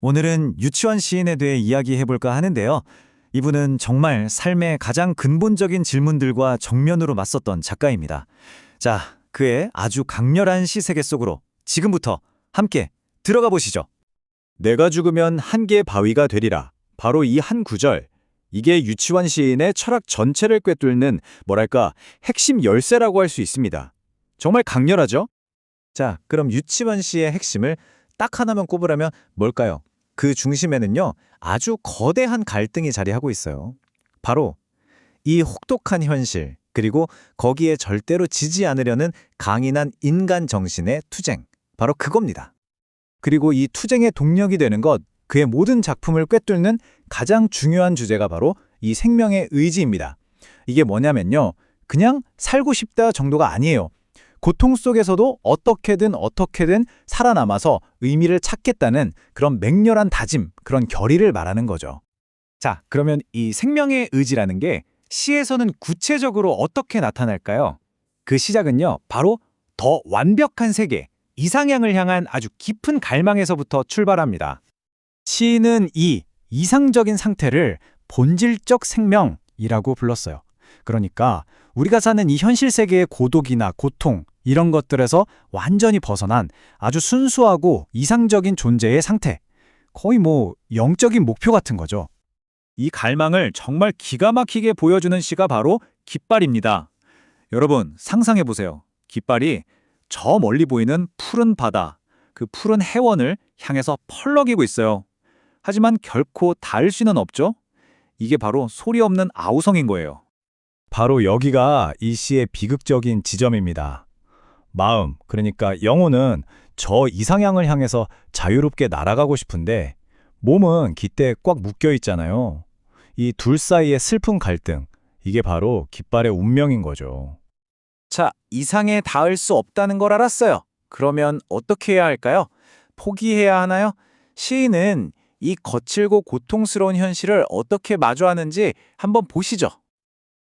오늘은 유치원 시인에 대해 이야기해볼까 하는데요. 이분은 정말 삶의 가장 근본적인 질문들과 정면으로 맞섰던 작가입니다. 자, 그의 아주 강렬한 시 세계 속으로 지금부터 함께 들어가 보시죠. 내가 죽으면 한계 바위가 되리라. 바로 이 한 구절. 이게 유치원 시인의 철학 전체를 꿰뚫는 뭐랄까 핵심 열쇠라고 할 수 있습니다. 정말 강렬하죠? 자, 그럼 유치원 시의 핵심을 딱 하나만 꼽으라면 뭘까요? 그 중심에는요, 아주 거대한 갈등이 자리하고 있어요. 바로 이 혹독한 현실, 그리고 거기에 절대로 지지 않으려는 강인한 인간 정신의 투쟁. 바로 그겁니다. 그리고 이 투쟁의 동력이 되는 것, 그의 모든 작품을 꿰뚫는 가장 중요한 주제가 바로 이 생명의 의지입니다. 이게 뭐냐면요, 그냥 살고 싶다 정도가 아니에요. 고통 속에서도 어떻게든 살아남아서 의미를 찾겠다는 그런 맹렬한 다짐, 그런 결의를 말하는 거죠. 자, 그러면 이 생명의 의지라는 게 시에서는 구체적으로 어떻게 나타날까요? 그 시작은요, 바로 더 완벽한 세계, 이상향을 향한 아주 깊은 갈망에서부터 출발합니다. 시인은 이 이상적인 상태를 본질적 생명이라고 불렀어요. 그러니까 우리가 사는 이 현실 세계의 고독이나 고통, 이런 것들에서 완전히 벗어난 아주 순수하고 이상적인 존재의 상태. 거의 영적인 목표 같은 거죠. 이 갈망을 정말 기가 막히게 보여주는 시가 바로 깃발입니다. 여러분, 상상해보세요. 깃발이 저 멀리 보이는 푸른 바다, 그 푸른 해원을 향해서 펄럭이고 있어요. 하지만 결코 닿을 수는 없죠? 이게 바로 소리 없는 아우성인 거예요. 바로 여기가 이 시의 비극적인 지점입니다. 마음, 그러니까 영혼은 저 이상향을 향해서 자유롭게 날아가고 싶은데 몸은 깃대에 꽉 묶여 있잖아요. 이 둘 사이의 슬픈 갈등, 이게 바로 깃발의 운명인 거죠. 자, 이상에 닿을 수 없다는 걸 알았어요. 그러면 어떻게 해야 할까요? 포기해야 하나요? 시인은 이 거칠고 고통스러운 현실을 어떻게 마주하는지 한번 보시죠.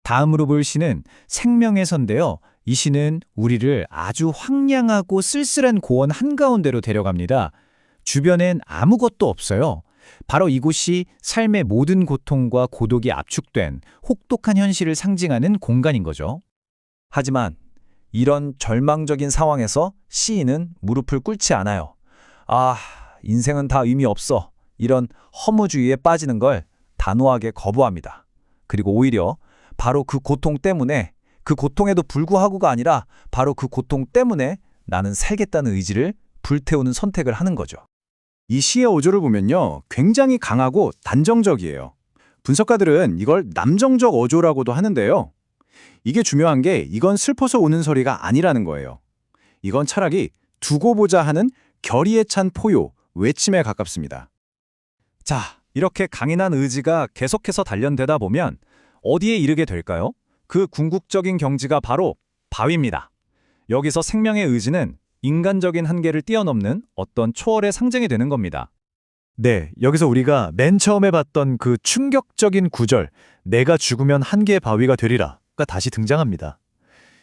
다음으로 볼 시는 생명에서인데요. 이 시는 우리를 아주 황량하고 쓸쓸한 고원 한가운데로 데려갑니다. 주변엔 아무것도 없어요. 바로 이곳이 삶의 모든 고통과 고독이 압축된 혹독한 현실을 상징하는 공간인 거죠. 하지만 이런 절망적인 상황에서 시인은 무릎을 꿇지 않아요. 아, 인생은 다 의미 없어. 이런 허무주의에 빠지는 걸 단호하게 거부합니다. 그리고 오히려 바로 그 고통 때문에, 그 고통에도 불구하고가 아니라 바로 그 고통 때문에 나는 살겠다는 의지를 불태우는 선택을 하는 거죠. 이 시의 어조를 보면요, 굉장히 강하고 단정적이에요. 분석가들은 이걸 남정적 어조라고도 하는데요. 이게 중요한 게 이건 슬퍼서 우는 소리가 아니라는 거예요. 이건 차라리 두고 보자 하는 결의에 찬 포효, 외침에 가깝습니다. 자, 이렇게 강인한 의지가 계속해서 단련되다 보면 어디에 이르게 될까요? 그 궁극적인 경지가 바로 바위입니다. 여기서 생명의 의지는 인간적인 한계를 뛰어넘는 어떤 초월의 상징이 되는 겁니다. 네, 여기서 우리가 맨 처음에 봤던 그 충격적인 구절, 내가 죽으면 한계의 바위가 되리라가 다시 등장합니다.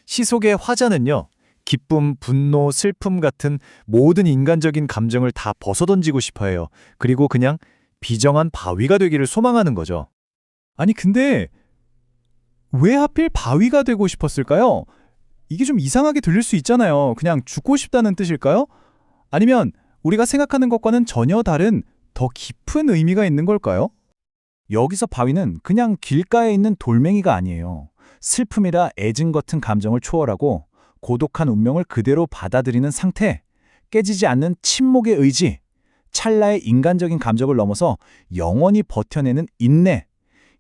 시 속의 화자는요, 기쁨, 분노, 슬픔 같은 모든 인간적인 감정을 다 벗어던지고 싶어 해요. 그리고 그냥 비정한 바위가 되기를 소망하는 거죠. 아니, 근데 왜 하필 바위가 되고 싶었을까요? 이게 좀 이상하게 들릴 수 있잖아요. 그냥 죽고 싶다는 뜻일까요? 아니면 우리가 생각하는 것과는 전혀 다른 더 깊은 의미가 있는 걸까요? 여기서 바위는 그냥 길가에 있는 돌멩이가 아니에요. 슬픔이라 애증 같은 감정을 초월하고 고독한 운명을 그대로 받아들이는 상태, 깨지지 않는 침묵의 의지, 찰나의 인간적인 감정을 넘어서 영원히 버텨내는 인내,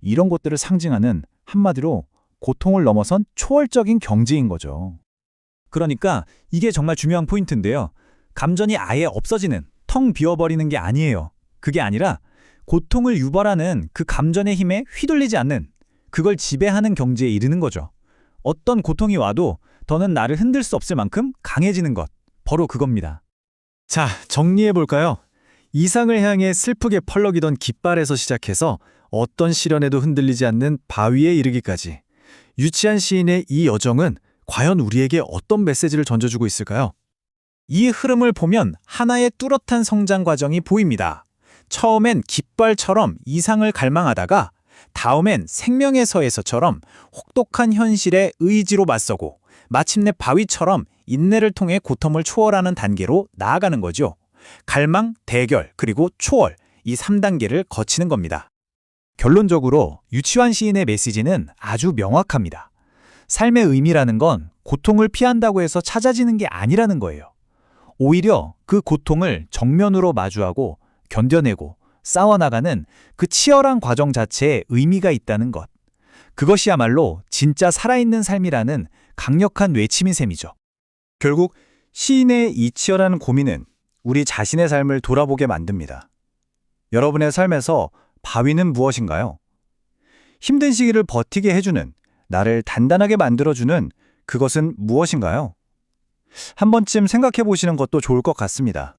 이런 것들을 상징하는 한마디로 고통을 넘어선 초월적인 경지인 거죠. 그러니까 이게 정말 중요한 포인트인데요. 감정이 아예 없어지는, 텅 비어버리는 게 아니에요. 그게 아니라 고통을 유발하는 그 감정의 힘에 휘둘리지 않는, 그걸 지배하는 경지에 이르는 거죠. 어떤 고통이 와도 더는 나를 흔들 수 없을 만큼 강해지는 것, 바로 그겁니다. 자, 정리해볼까요? 이상을 향해 슬프게 펄럭이던 깃발에서 시작해서 어떤 시련에도 흔들리지 않는 바위에 이르기까지, 유치한 시인의 이 여정은 과연 우리에게 어떤 메시지를 던져주고 있을까요? 이 흐름을 보면 하나의 뚜렷한 성장 과정이 보입니다. 처음엔 깃발처럼 이상을 갈망하다가 다음엔 생명에서에서처럼 혹독한 현실에 의지로 맞서고 마침내 바위처럼 인내를 통해 고통을 초월하는 단계로 나아가는 거죠. 갈망, 대결, 그리고 초월, 이 3단계를 거치는 겁니다. 결론적으로 유치환 시인의 메시지는 아주 명확합니다. 삶의 의미라는 건 고통을 피한다고 해서 찾아지는 게 아니라는 거예요. 오히려 그 고통을 정면으로 마주하고 견뎌내고 싸워나가는 그 치열한 과정 자체에 의미가 있다는 것. 그것이야말로 진짜 살아있는 삶이라는 강력한 외침인 셈이죠. 결국 시인의 이 치열한 고민은 우리 자신의 삶을 돌아보게 만듭니다. 여러분의 삶에서 바위는 무엇인가요? 힘든 시기를 버티게 해주는, 나를 단단하게 만들어주는 그것은 무엇인가요? 한 번쯤 생각해 보시는 것도 좋을 것 같습니다.